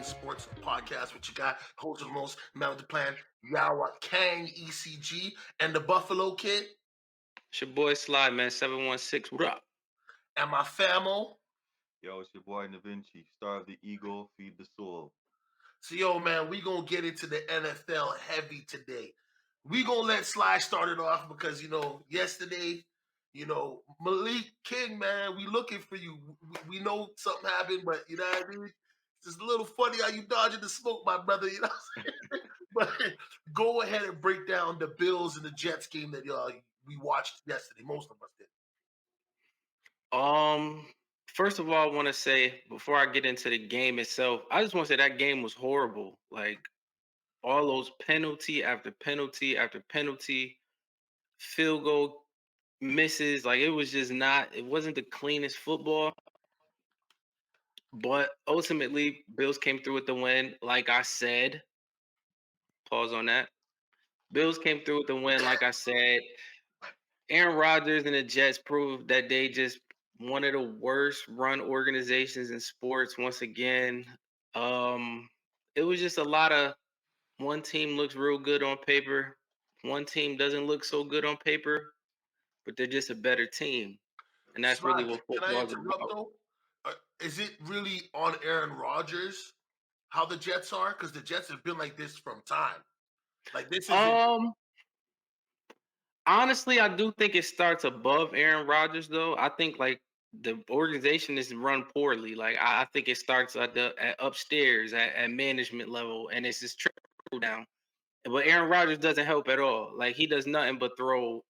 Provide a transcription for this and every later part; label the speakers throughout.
Speaker 1: Being Sports Podcast with your guy, host of the most, man with the plan, Yawa Kang ECG, and the Buffalo Kid,
Speaker 2: It's your boy Sly, man. 716. What up?
Speaker 1: and my famo.
Speaker 3: Yo, it's your boy Da Vinci. Starve the ego, feed the soul.
Speaker 1: So, yo, man, we gonna get into the NFL heavy today. We gonna let Sly start it off because yesterday, Malik King, man, we looking for you. We know something happened, but you know what I mean. It's just a little funny how you dodging the smoke, my brother. You know, but go ahead and break down the Bills and the Jets game that we watched yesterday. Most of us did.
Speaker 2: Um, First of all, I want to say before I get into the game itself, I just want to say that game was horrible. Like all those penalty after penalty after penalty, field goal misses. Like it was just not. It wasn't the cleanest football. But ultimately, Bills came through with the win. Like I said, pause on that. Bills came through with the win. Like I said, Aaron Rodgers and the Jets proved that they just one of the worst run organizations in sports once again. It was just a lot of one team looks real good on paper, one team doesn't look so good on paper, but they're just a better team. And that's really
Speaker 1: Sly,
Speaker 2: what
Speaker 1: can I
Speaker 2: football is
Speaker 1: interrupt
Speaker 2: about.
Speaker 1: though? Is it really on Aaron Rodgers how the Jets are? Because the Jets have been like this from time. Like this isn't.
Speaker 2: Um Honestly, I do think it starts above Aaron Rodgers, though. I think like the organization is run poorly. Like I think it starts at upstairs at management level, and it's just trickle down. But Aaron Rodgers doesn't help at all. Like he does nothing but throw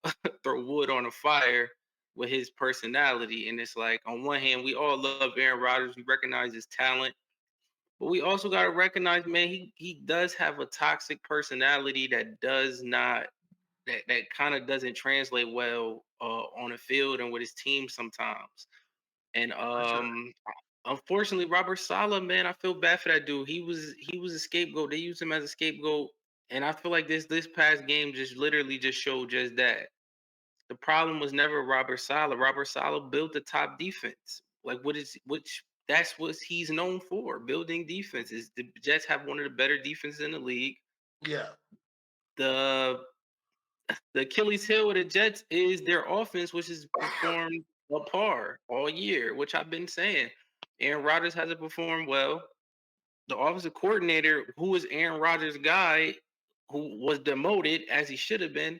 Speaker 2: throw wood on a fire with his personality. And it's like on one hand, we all love Aaron Rodgers. We recognize his talent, but we also got to recognize, man, he does have a toxic personality that does not that kind of doesn't translate well on the field and with his team sometimes. And
Speaker 1: For sure.
Speaker 2: unfortunately, Robert Saleh, man, I feel bad for that dude. He was a scapegoat. They used him as a scapegoat, and I feel like this past game just literally just showed just that. The problem was never Robert Saleh. Robert Saleh built the top defense. Like which that's what he's known for, building defenses. The Jets have one of the better defenses in the league.
Speaker 1: Yeah.
Speaker 2: The the Achilles heel of the Jets is their offense, which has performed par all year, which I've been saying. Aaron Rodgers hasn't performed well. The offensive coordinator, who was Aaron Rodgers' guy, who was demoted as he should have been,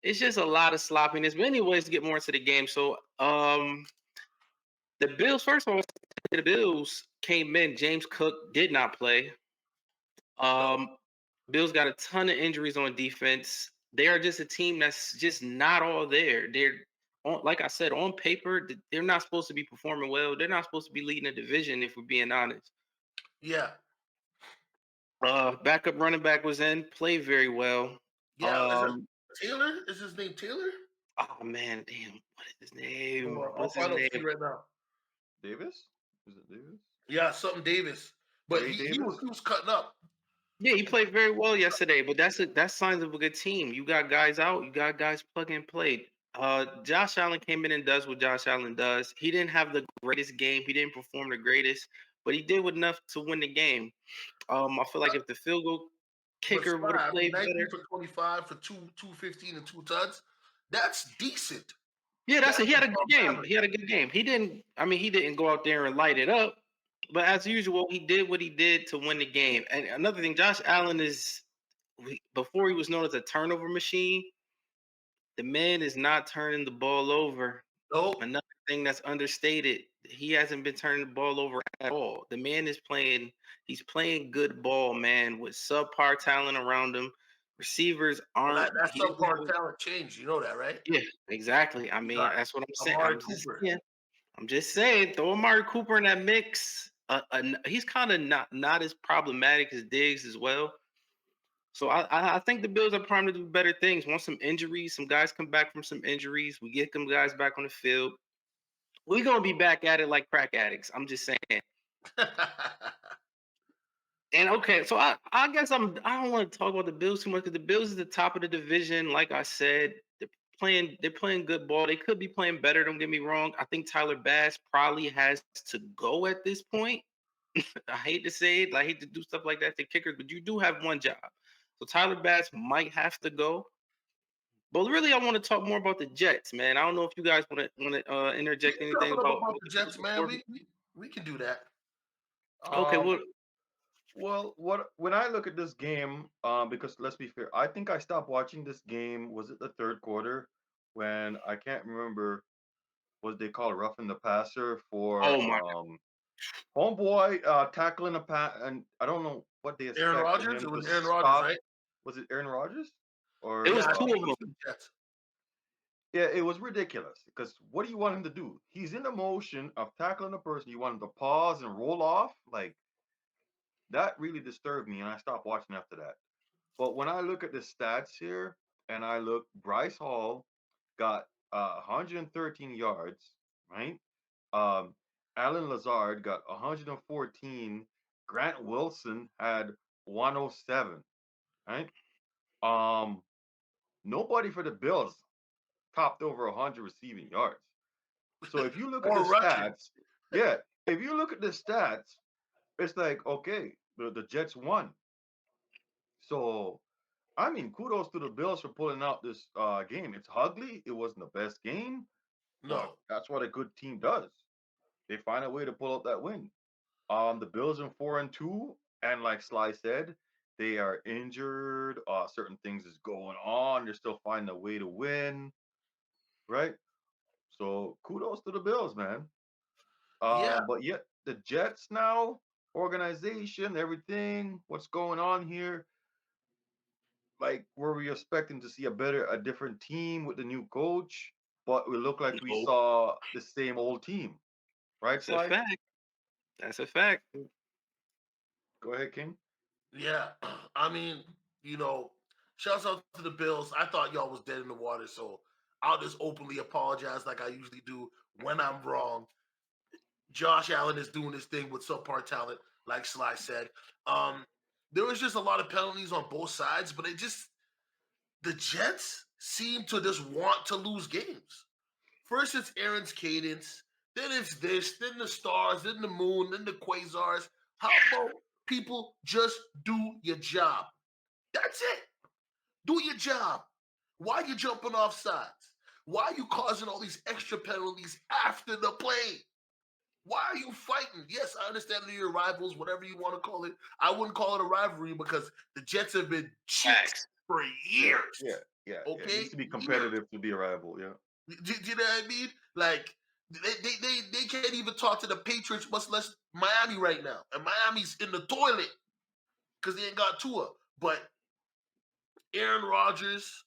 Speaker 2: it's just a lot of sloppiness. But anyways, to get more into the game. So the Bills, first of all, the Bills came in. James Cook did not play.
Speaker 1: No.
Speaker 2: Um, Bills got a ton of injuries on defense. They are just a team that's just not all there. Like I said, on paper, they're not supposed to be performing well. They're not supposed to be leading a division, if we're being honest.
Speaker 1: Yeah.
Speaker 2: Backup running back was in, played very well.
Speaker 1: Yeah. Is it
Speaker 2: Um,
Speaker 1: Taylor? Is his name Taylor?
Speaker 2: oh man, damn, what is his
Speaker 1: Hold
Speaker 2: name?
Speaker 1: on, I'll
Speaker 2: What's his
Speaker 1: find out for
Speaker 2: name?
Speaker 1: you right now.
Speaker 3: Davis? Is it Davis?
Speaker 1: Yeah, something Davis. But
Speaker 3: Ray
Speaker 1: he
Speaker 3: Davis?
Speaker 1: was cutting up.
Speaker 2: Yeah, he played very well yesterday, but that's signs of a good team. You got guys out, you got guys plug and play. Josh Allen came in and does what Josh Allen does. He didn't have the greatest game. He didn't perform the greatest, but he did enough to win the game. I feel like if the field goal
Speaker 1: But
Speaker 2: kicker would have
Speaker 1: Sly, I mean,
Speaker 2: played
Speaker 1: 19
Speaker 2: better,
Speaker 1: for 25 for 215 and two tuds. That's decent.
Speaker 2: yeah, that's it.
Speaker 1: That's
Speaker 2: He had a good
Speaker 1: above
Speaker 2: game.
Speaker 1: average.
Speaker 2: He had a good game. He didn't. I mean, he didn't go out there and light it up, but as usual, he did what he did to win the game. And another thing, Josh Allen is before he was known as a turnover machine. The man is not turning the ball over.
Speaker 1: Nope.
Speaker 2: Another thing that's understated, he hasn't been turning the ball over at all. The man is playing, he's playing good ball, man, with subpar talent around him. Receivers
Speaker 1: Well,
Speaker 2: aren't,
Speaker 1: that
Speaker 2: he doesn't
Speaker 1: subpar
Speaker 2: have,
Speaker 1: talent changed. You know that, right?
Speaker 2: yeah, exactly. I
Speaker 1: You
Speaker 2: mean,
Speaker 1: got
Speaker 2: that's what I'm saying.
Speaker 1: Amari Cooper.
Speaker 2: I'm just saying, throw Amari Cooper in that mix. He's kind of not as problematic as Diggs as well. So I think the Bills are primed to do better things. Want some injuries? Some guys come back from some injuries. We get them guys back on the field. We're gonna be back at it like crack addicts. I'm just saying. And okay, so I guess I don't want to talk about the Bills too much because the Bills is the top of the division. Like I said, they're playing good ball. They could be playing better. Don't get me wrong. I think Tyler Bass probably has to go at this point. I hate to say it, I hate to do stuff like that to kickers, but you do have one job. So Tyler Bass might have to go. But really, I want to talk more about the Jets, man. I don't know if you guys want to
Speaker 1: We
Speaker 2: interject
Speaker 1: can
Speaker 2: anything
Speaker 1: chop it up
Speaker 2: about
Speaker 1: about
Speaker 2: what
Speaker 1: the
Speaker 2: the Bills
Speaker 1: Jets, man.
Speaker 2: before.
Speaker 1: We can do that.
Speaker 2: Okay,
Speaker 3: Um,
Speaker 2: well,
Speaker 3: well, what when I look at this game, because let's be fair, I think I stopped watching this game. Was it the third quarter when I can't remember what they call roughing the passer for
Speaker 2: oh my,
Speaker 3: homeboy tackling a pass, and I don't know what they
Speaker 1: Aaron
Speaker 3: expect
Speaker 1: Rodgers.
Speaker 3: him
Speaker 1: It
Speaker 3: to
Speaker 1: was Aaron Rodgers,
Speaker 3: stop.
Speaker 1: right?
Speaker 3: Was it Aaron Rodgers
Speaker 2: it
Speaker 3: or
Speaker 2: was
Speaker 1: Yeah, I
Speaker 2: two
Speaker 1: think it
Speaker 2: of
Speaker 1: was
Speaker 2: them.
Speaker 1: for the Jets.
Speaker 3: yeah, it was ridiculous because what do you want him to do? He's in the motion of tackling a person. You want him to pause and roll off? Like that really disturbed me, and I stopped watching after that. But when I look at the stats here, and I look, Bryce Hall got 113 yards, right? Um, Alan Lazard got 114. Grant Wilson had 107, right? Um, Nobody for the Bills topped over 100 receiving yards. So if you look at the
Speaker 1: Or rushing.
Speaker 3: stats, yeah, if you look at the stats, it's like, okay, the Jets won. So, I mean, kudos to the Bills for pulling out this game. It's ugly. It wasn't the best game, but
Speaker 1: No.
Speaker 3: that's what a good team does. They find a way to pull out that win. The Bills in 4-2, and like Sly said, they are injured. Certain things is going on. They're still finding a way to win, right? So kudos to the Bills, man.
Speaker 1: Yeah.
Speaker 3: But yet the Jets now, organization, everything, what's going on here? Like, were we expecting to see a different team with the new coach? But we look like we
Speaker 2: No,
Speaker 3: saw the same old team, right,
Speaker 2: that's a
Speaker 3: Sly?
Speaker 2: fact. That's a fact.
Speaker 3: Go ahead, King.
Speaker 1: Yeah. I mean, you know, shouts out to the Bills. I thought y'all was dead in the water, so I'll just openly apologize like I usually do when I'm wrong. Josh Allen is doing his thing with subpar talent, like Sly said. Um, there was just a lot of penalties on both sides, but it just the Jets seem to just want to lose games. First it's Aaron's cadence, then it's this, then the stars, then the moon, then the quasars. How about people just do your job? That's it. Do your job. Why are you jumping off sides? Why are you causing all these extra penalties after the play? Why are you fighting? Yes, I understand they're your rivals, whatever you want to call it. I wouldn't call it a rivalry because the Jets have been cheats
Speaker 2: Facts.
Speaker 1: for years.
Speaker 3: Yeah, yeah. It
Speaker 1: Okay?
Speaker 3: needs to be
Speaker 1: Years.
Speaker 3: competitive to be a rival. Yeah.
Speaker 1: Do you know what I mean? Like they can't even talk to the Patriots, much less Miami right now. And Miami's in the toilet because they ain't got Tua. But Aaron Rodgers,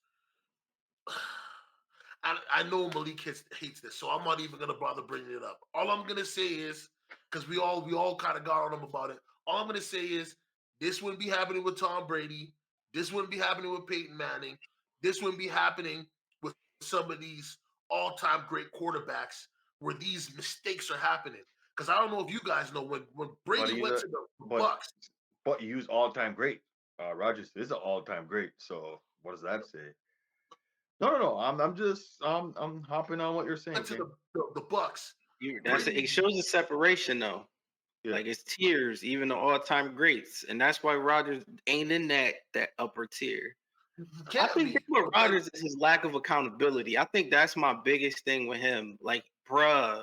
Speaker 1: I know Malik hates this, so I'm not even gonna bother bringing it up. All I'm gonna say is, because we all kind of got on him about it. All I'm gonna say is, this wouldn't be happening with Tom Brady. This wouldn't be happening with Peyton Manning. This wouldn't be happening with some of these all-time great quarterbacks where these mistakes are happening. Because I don't know if you guys know when
Speaker 3: But
Speaker 1: Brady
Speaker 3: he's
Speaker 1: went
Speaker 3: a
Speaker 1: to the
Speaker 3: but
Speaker 1: Bucks.
Speaker 3: but you use all time great. Rogers is an all time great. So what does that say? No, no, no. I'm just I'm hopping on what you're saying,
Speaker 1: Went to
Speaker 3: King.
Speaker 1: the Bucks.
Speaker 2: It
Speaker 1: Brady,
Speaker 2: shows a separation though.
Speaker 3: Yeah.
Speaker 2: Like it's tiers, even the all-time greats, and that's why Rodgers ain't in that upper tier.
Speaker 1: you
Speaker 2: I
Speaker 1: can't
Speaker 2: think
Speaker 1: be
Speaker 2: that with
Speaker 1: because
Speaker 2: Rodgers is his lack of accountability. I think that's my biggest thing with him. Like, bruh,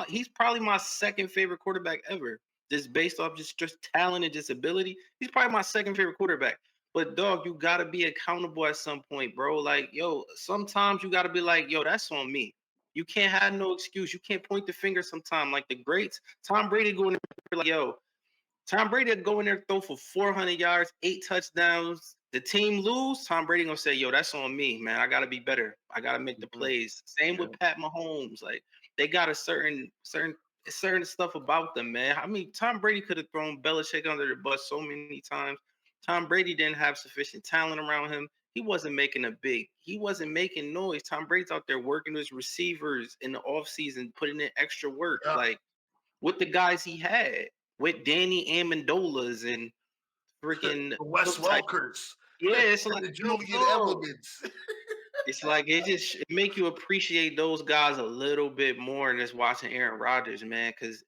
Speaker 2: he's probably my second favorite quarterback ever. Just based off just talent and just ability. He's probably my second favorite quarterback. But dog, you gotta be accountable at some point, bro. Like, yo, sometimes you gotta be like, yo, that's on me. You can't have no excuse. You can't point the finger sometime. Like the greats, Tom Brady going there like, yo, Tom Brady go in there throw for 400 yards, 8 touchdowns. The team lose. Tom Brady gonna say, "Yo, that's on me, man. I gotta be better. I gotta make the
Speaker 3: Hmm.
Speaker 2: plays." Same
Speaker 3: Yeah.
Speaker 2: with Pat Mahomes. Like they got a certain stuff about them, man. I mean, Tom Brady could have thrown Belichick under the bus so many times. Tom Brady didn't have sufficient talent around him. He wasn't making noise. Tom Brady's out there working his receivers in the offseason, putting in extra work.
Speaker 1: yeah,
Speaker 2: Like with the guys he had, with Danny Amendolas and freaking
Speaker 1: the Wes
Speaker 2: Cook type.
Speaker 1: Welkers
Speaker 2: Yeah, it's
Speaker 1: and
Speaker 2: like,
Speaker 1: the
Speaker 2: yo,
Speaker 1: Julian
Speaker 2: dog.
Speaker 1: Edelmans.
Speaker 2: It's like it make you appreciate those guys a little bit more than just watching Aaron Rodgers, man. Because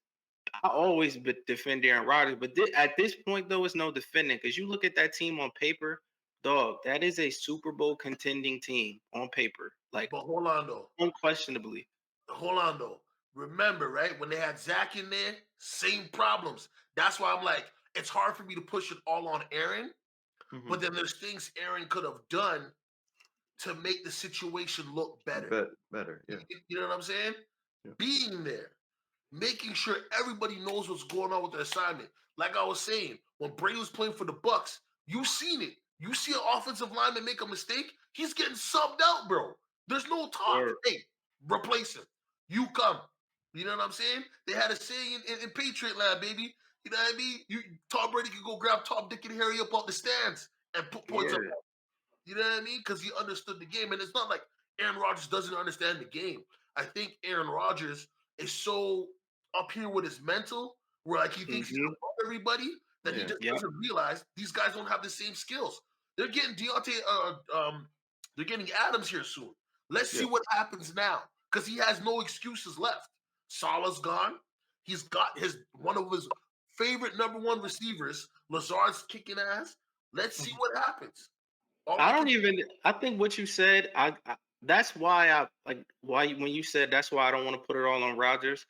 Speaker 2: I always defend Aaron Rodgers, but at this point though, it's no defending because you look at that team on paper, dog. That is a Super Bowl contending team on paper, like
Speaker 1: But hold on though.
Speaker 2: unquestionably.
Speaker 1: Hold on though. Remember, right? When they had Zach in there, same problems. That's why I'm like, it's hard for me to push it all on Aaron.
Speaker 3: Mm-hmm.
Speaker 1: But then there's things Aaron could have done to make the situation look better.
Speaker 3: Better, yeah.
Speaker 1: You know what I'm saying?
Speaker 3: Yeah.
Speaker 1: Being there, making sure everybody knows what's going on with the assignment. Like I was saying, when Brady was playing for the Bucks, you've seen it. You see an offensive lineman make a mistake, he's getting subbed out, bro. There's no talk.
Speaker 2: Word.
Speaker 1: Hey, replace him. You come. You know what I'm saying? They had a saying in Patriot Land, baby. You know what I mean? Tom Brady could go grab Tom, Dick, and Harry up out the stands and put points up. You know what I mean? Because he understood the game. And it's not like Aaron Rodgers doesn't understand the game. I think Aaron Rodgers is so up here with his mental, where like he thinks he's above everybody, that he just doesn't realize these guys don't have the same skills. They're getting they're getting Adams here soon. Let's see what happens now. Because he has no excuses left. Salah's gone. He's got one of his favorite number one receivers. Lazard's kicking ass. Let's see what happens.
Speaker 2: I think what you said, that's why when you said that's why I don't want to put it all on Rodgers.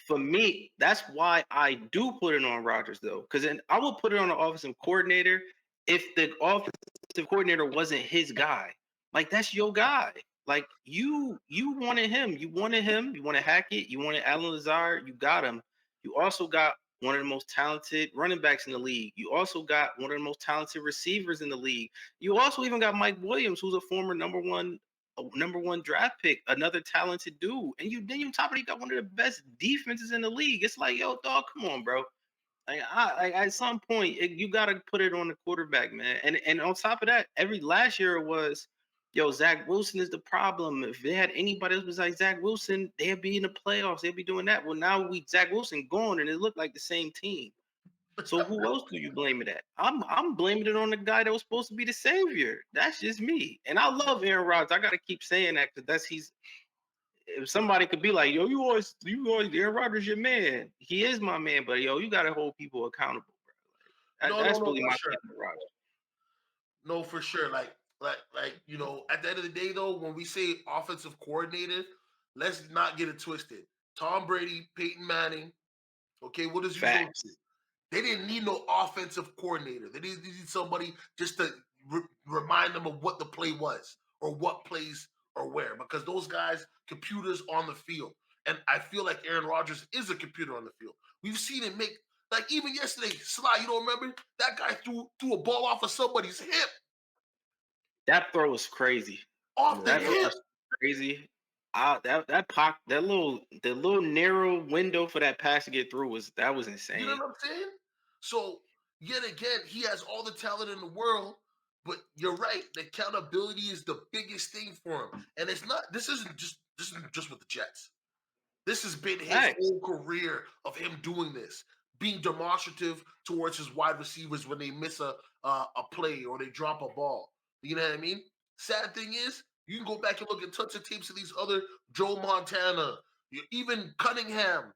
Speaker 2: For me, that's why I do put it on Rodgers though, because then I will put it on the offensive coordinator if the offensive coordinator wasn't his guy. Like that's your guy. Like you wanted him. You wanted Hackett. You wanted Alan Lazard. You got him. You also got one of the most talented running backs in the league. You also got one of the most talented receivers in the league. You also even got Mike Williams, who's a former number one draft pick, another talented dude. And you top of it, got one of the best defenses in the league. It's like, yo, dog, come on, bro. Like, at some point, you got to put it on the quarterback, man. And on top of that, last year it was, yo, Zach Wilson is the problem. If they had anybody else besides Zach Wilson, they'd be in the playoffs. They'd be doing that. Well, now Zach Wilson gone, and it looked like the same team. So who else do you blame it at? I'm blaming it on the guy that was supposed to be the savior. That's just me. And I love Aaron Rodgers. I gotta keep saying that because if somebody could be like, yo, you always Aaron Rodgers your man. He is my man, but yo, you gotta hold people accountable, bro. That's really my thing with Rodgers.
Speaker 1: No, for sure. Like, you know, at the end of the day, though, when we say offensive coordinator, let's not get it twisted. Tom Brady, Peyton Manning, okay, what does you go to? They didn't need no offensive coordinator. They needed somebody just to remind them of what the play was or what plays or where, because those guys, computers on the field. And I feel like Aaron Rodgers is a computer on the field. We've seen him make, like even yesterday, Sly, you don't remember? That guy threw a ball off of somebody's hip.
Speaker 2: That throw was crazy.
Speaker 1: Off the hip.
Speaker 2: Crazy. The little narrow window for that pass to get through was insane.
Speaker 1: You know what I'm saying? So yet again, he has all the talent in the world, but you're right. The accountability is the biggest thing for him, and this isn't just with the Jets. This has been his whole career of him doing this, being demonstrative towards his wide receivers when they miss a play or they drop a ball. You know what I mean? Sad thing is, you can go back and look at tons of tapes of these other Joe Montana, even Cunningham.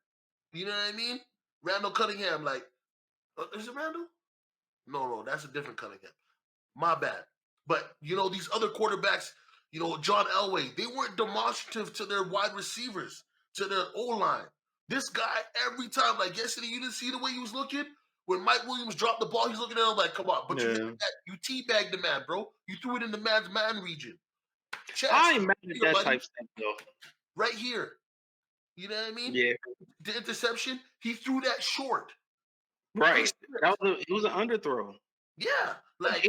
Speaker 1: You know what I mean? Randall Cunningham, like, is it Randall? No, that's a different Cunningham. My bad. But, you know, these other quarterbacks, you know, John Elway, they weren't demonstrative to their wide receivers, to their O-line. This guy, every time, like yesterday, you didn't see the way he was looking? When Mike Williams dropped the ball, he's looking at him like, come on. But you teabagged the man, bro. You threw it in the man's man region.
Speaker 2: Chest, I ain't mad at that type stuff, though.
Speaker 1: Right here. You know what I mean?
Speaker 2: Yeah.
Speaker 1: The interception, he threw that short.
Speaker 2: Right. It was an underthrow.
Speaker 1: Yeah.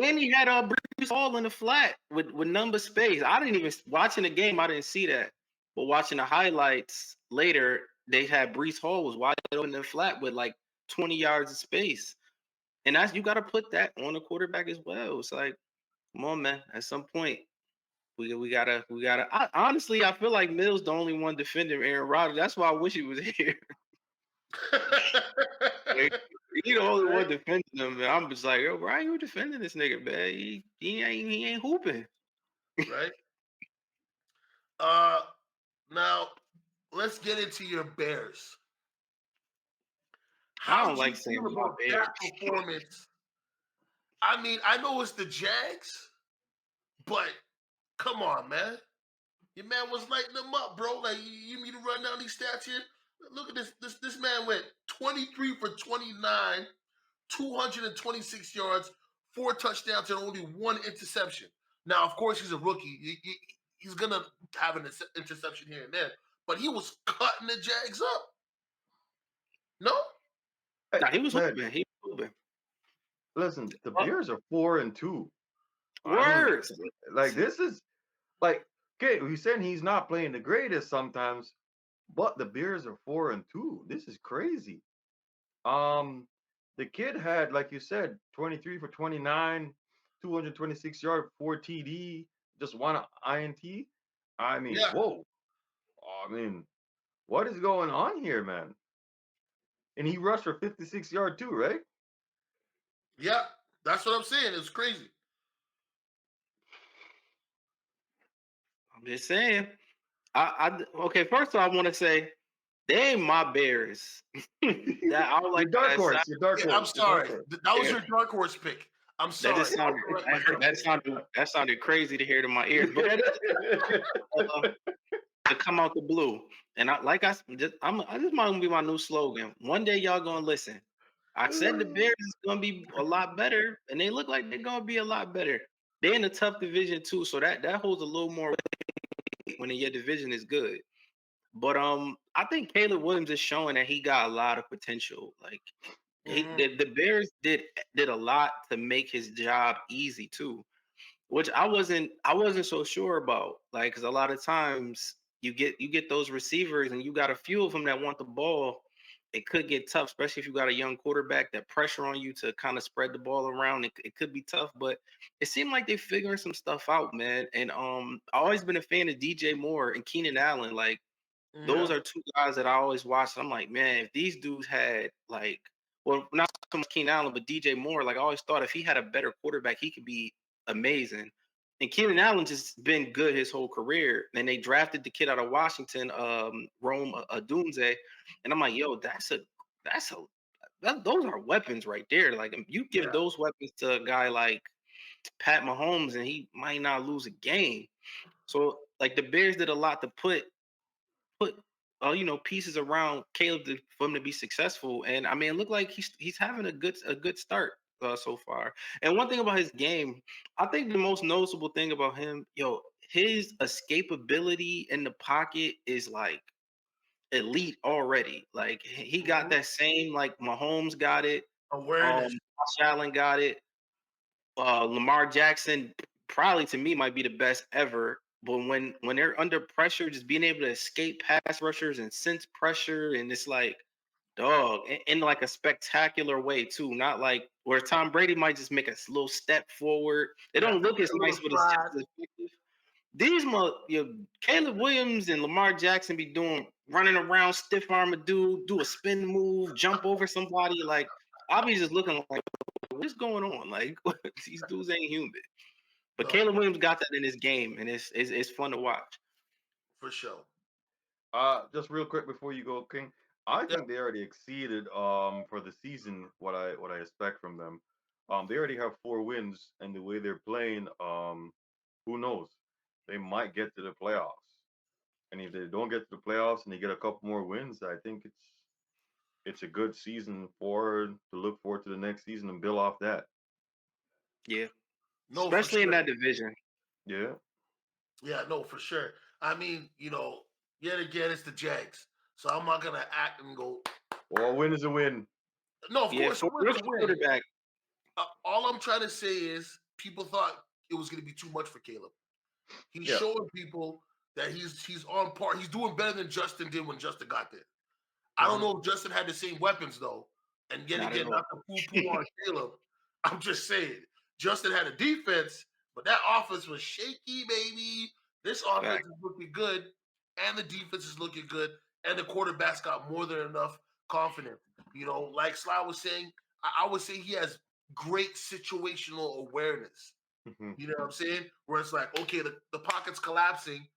Speaker 2: And he had Breece Hall in the flat with number space. I didn't even watching the game, I didn't see that. But watching the highlights later, they had Breece Hall was wide open in the flat with like 20 yards of space. And you gotta put that on the quarterback as well. It's like, come on, man. At some point, we gotta. Honestly, I feel like Mills the only one defending Aaron Rodgers. That's why I wish he was here. He the only one defending him. And I'm just like, yo, Brian, you defending this nigga, man? He ain't hooping.
Speaker 1: Right. Now let's get into your Bears.
Speaker 2: I
Speaker 1: How
Speaker 2: don't
Speaker 1: do you
Speaker 2: like saying
Speaker 1: feel
Speaker 2: my
Speaker 1: about
Speaker 2: Bears.
Speaker 1: that performance? I mean, I know it's the Jags, but come on, man. Your man was lighting them up, bro. Like you need to run down these stats here. Look at this. This man went 23 for 29, 226 yards, 4 touchdowns, and only 1 interception. Now, of course, he's a rookie. He's gonna have an interception here and there, but he was cutting the Jags up. No,
Speaker 3: Hey,
Speaker 2: Nah, he was
Speaker 3: man,
Speaker 2: hooping. He was hooping.
Speaker 3: listen, the
Speaker 2: Uh,
Speaker 3: Bears are 4-2. I mean,
Speaker 2: Words.
Speaker 3: like this is like okay, he's saying he's not playing the greatest sometimes, but the Bears are 4-2. This is crazy. Um, the kid had, like you said, 23 for 29, 226 yard, 4 TD, just one INT. I mean,
Speaker 1: yeah,
Speaker 3: whoa. I mean, what is going on here, man? And he rushed for 56 yard too, right?
Speaker 1: yeah. That's what I'm saying. It's crazy.
Speaker 2: I'm just saying. Okay. First of all, I want to say they ain't my Bears. That I don't like
Speaker 3: Your
Speaker 2: how
Speaker 3: dark
Speaker 2: that sounds.
Speaker 3: horse, your dark
Speaker 1: Yeah, I'm
Speaker 3: horse, your dark
Speaker 1: sorry.
Speaker 3: horse.
Speaker 1: That was
Speaker 2: Yeah,
Speaker 1: your dark horse pick. I'm
Speaker 2: that
Speaker 1: sorry.
Speaker 2: just
Speaker 1: I'll
Speaker 2: sounded.
Speaker 1: correct
Speaker 2: I heard
Speaker 1: myself.
Speaker 2: that sounded crazy to hear to my ears, but that is to come out the blue. And I just might be my new slogan. One day y'all gonna listen. I said the Bears is gonna be a lot better, and they look like they're gonna be a lot better. They're in a tough division too, so that holds a little more weight when your division is good. But I think Caleb Williams is showing that he got a lot of potential. Like
Speaker 1: Mhm.
Speaker 2: the Bears did a lot to make his job easy too, which I wasn't so sure about. Like, because a lot of times you get those receivers and you got a few of them that want the ball. It could get tough, especially if you got a young quarterback. That pressure on you to kind of spread the ball around. It could be tough, but it seemed like they figuring some stuff out, man. And I always been a fan of DJ Moore and Keenan Allen. Like those
Speaker 1: Yeah.
Speaker 2: are two guys that I always watch. I'm like, man, if these dudes had like, well, not so much Keenan Allen, but DJ Moore, like I always thought if he had a better quarterback, he could be amazing. And Keenan Allen just been good his whole career. And they drafted the kid out of Washington, Rome Adunze. And I'm like, yo, that's a those are weapons right there. Like you give
Speaker 1: Yeah.
Speaker 2: those weapons to a guy like Pat Mahomes, and he might not lose a game. So like the Bears did a lot to put pieces around Caleb for him to be successful. And I mean, it looked like he's having a good start so far. And one thing about his game, I think the most noticeable thing about him, his escapability in the pocket is like elite already. Like he got
Speaker 1: Mhm.
Speaker 2: that same like Mahomes got it,
Speaker 1: Awareness.
Speaker 2: Josh Allen got it, Lamar Jackson probably to me might be the best ever. But when they're under pressure, just being able to escape pass rushers and sense pressure, and it's like, dog, in like a spectacular way too. Not like where Tom Brady might just make a little step forward. They
Speaker 1: Yeah.
Speaker 2: don't look as
Speaker 1: A little
Speaker 2: nice, but it's
Speaker 1: pride.
Speaker 2: just as effective. Caleb Williams and Lamar Jackson be doing running around, stiff arm a dude, do a spin move, jump over somebody. Like I'll be just looking like, what's going on? Like these dudes ain't human. But
Speaker 1: No,
Speaker 2: Caleb Williams got that in his game, and it's fun to watch.
Speaker 1: for sure.
Speaker 3: Just real quick before you go, King. I
Speaker 1: Yeah.
Speaker 3: think they already exceeded for the season what I expect from them. They already have 4 wins, and the way they're playing, who knows? They might get to the playoffs. And if they don't get to the playoffs and they get a couple more wins, I think it's a good season for to look forward to the next season and build off that.
Speaker 2: Yeah,
Speaker 1: No, for
Speaker 2: especially in
Speaker 1: sure.
Speaker 2: that division.
Speaker 3: Yeah.
Speaker 1: Yeah, no, for sure. I mean, yet again, it's the Jags. So I'm not gonna act and go.
Speaker 3: Well, a win is a win.
Speaker 1: No, of
Speaker 2: Yeah,
Speaker 1: course,
Speaker 2: for
Speaker 1: a win's a
Speaker 2: rookie
Speaker 1: win.
Speaker 2: quarterback.
Speaker 1: All I'm trying to say is people thought it was gonna be too much for Caleb. He's
Speaker 3: Yeah.
Speaker 1: showing people that he's on par. He's doing better than Justin did when Justin got there. I don't
Speaker 3: Hmm.
Speaker 1: know if Justin had the same weapons though. And yet
Speaker 2: Not at
Speaker 1: again,
Speaker 2: all.
Speaker 1: not to poo-poo on Caleb. I'm just saying, Justin had a defense, but that offense was shaky, baby. This offense
Speaker 2: Fact.
Speaker 1: is looking good, and the defense is looking good, and the quarterback's got more than enough confidence. Like Sly was saying, I would say he has great situational awareness.
Speaker 3: Hmm.
Speaker 1: You know what I'm saying? Where it's like, okay, the pocket's collapsing.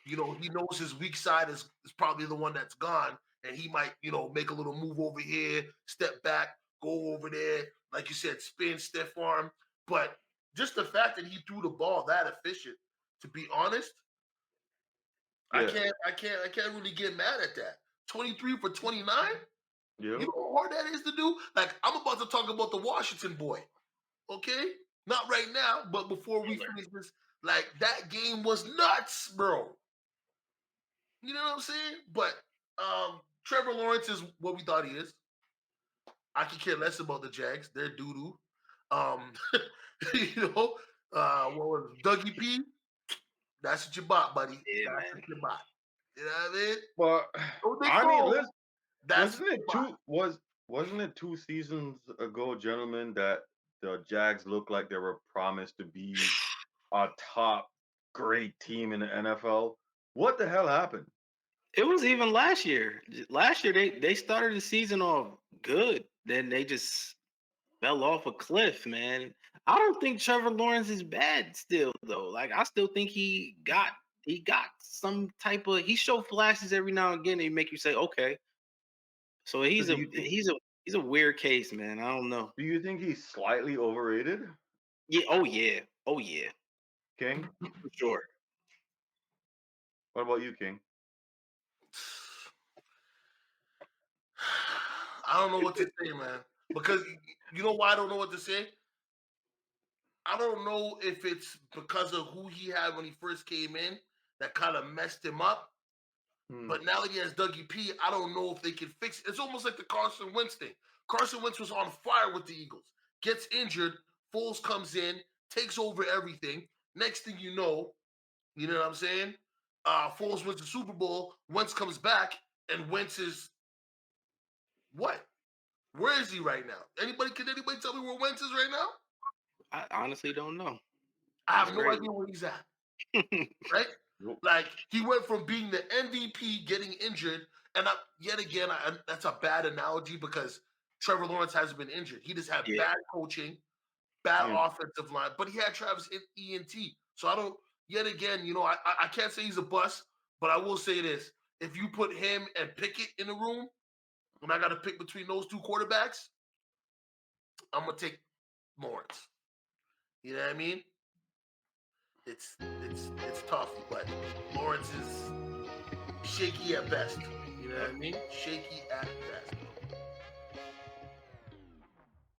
Speaker 1: He knows his weak side is probably the one that's gone, and he might, make a little move over here, step back, go over there, like you said, spin, stiff arm. But just the fact that he threw the ball that efficient, to be honest, I
Speaker 3: Yeah.
Speaker 1: can't, I can't, I can't really get mad at that. 23 for 29.
Speaker 3: Yeah.
Speaker 1: You know how hard that is to do? Like, I'm about to talk about the Washington boy, okay? Not right now, but before we finish this, like, that game was nuts, bro. You know what I'm saying? But Trevor Lawrence is what we thought he is. I could care less about the Jags. They're doo-doo. Um, what was it? Dougie P? That's what you bought, buddy.
Speaker 2: Yeah,
Speaker 1: That's
Speaker 2: man.
Speaker 1: what you bought. You know what I mean?
Speaker 3: But
Speaker 1: Oh, Nick
Speaker 3: I mean,
Speaker 1: Foles.
Speaker 3: listen,
Speaker 1: That's
Speaker 3: wasn't it wasn't it 2 seasons ago, gentlemen, that the Jags looked like they were promised to be a top great team in the NFL? What the hell happened?
Speaker 2: It was even last year. Last year they started the season off good. Then they just fell off a cliff, man. I don't think Trevor Lawrence is bad still though. Like I still think he got some type of he showed flashes every now and again and he make you say, okay. So
Speaker 3: So
Speaker 2: he's a he's a weird case, man. I don't know.
Speaker 3: do you think he's slightly overrated,
Speaker 2: Yeah, oh yeah. Oh yeah.
Speaker 3: King?
Speaker 2: For sure.
Speaker 3: What about you, King?
Speaker 1: I don't know what to say, man. Because you know why I don't know what to say? I don't know if it's because of who he had when he first came in that kind of messed him up.
Speaker 3: Hmm.
Speaker 1: But now that he has Dougie P, I don't know if they can fix it. It's almost like the Carson Wentz thing. Carson Wentz was on fire with the Eagles, gets injured, Foles comes in, takes over everything. Next thing you know what I'm saying? Foles wins the Super Bowl, Wentz comes back, and Wentz is what? Where is he right now? Can anybody tell me where Wentz is right now?
Speaker 2: I honestly don't know.
Speaker 1: I
Speaker 2: It's
Speaker 1: have no
Speaker 2: crazy.
Speaker 1: idea where he's at. Right?
Speaker 3: Nope.
Speaker 1: Like he went from being the MVP, getting injured, and yet again, that's a bad analogy because Trevor Lawrence hasn't been injured. He just had
Speaker 2: Yeah.
Speaker 1: bad coaching, bad
Speaker 3: Yeah.
Speaker 1: offensive line, but he had Travis ENT. So I don't. Yet again, I can't say he's a bust, but I will say this: if you put him and Pickett in the room, when I got to pick between those two quarterbacks, I'm gonna take Lawrence. You know what I mean? It's tough, but Lawrence is shaky at best. You know what I mean? Shaky at best.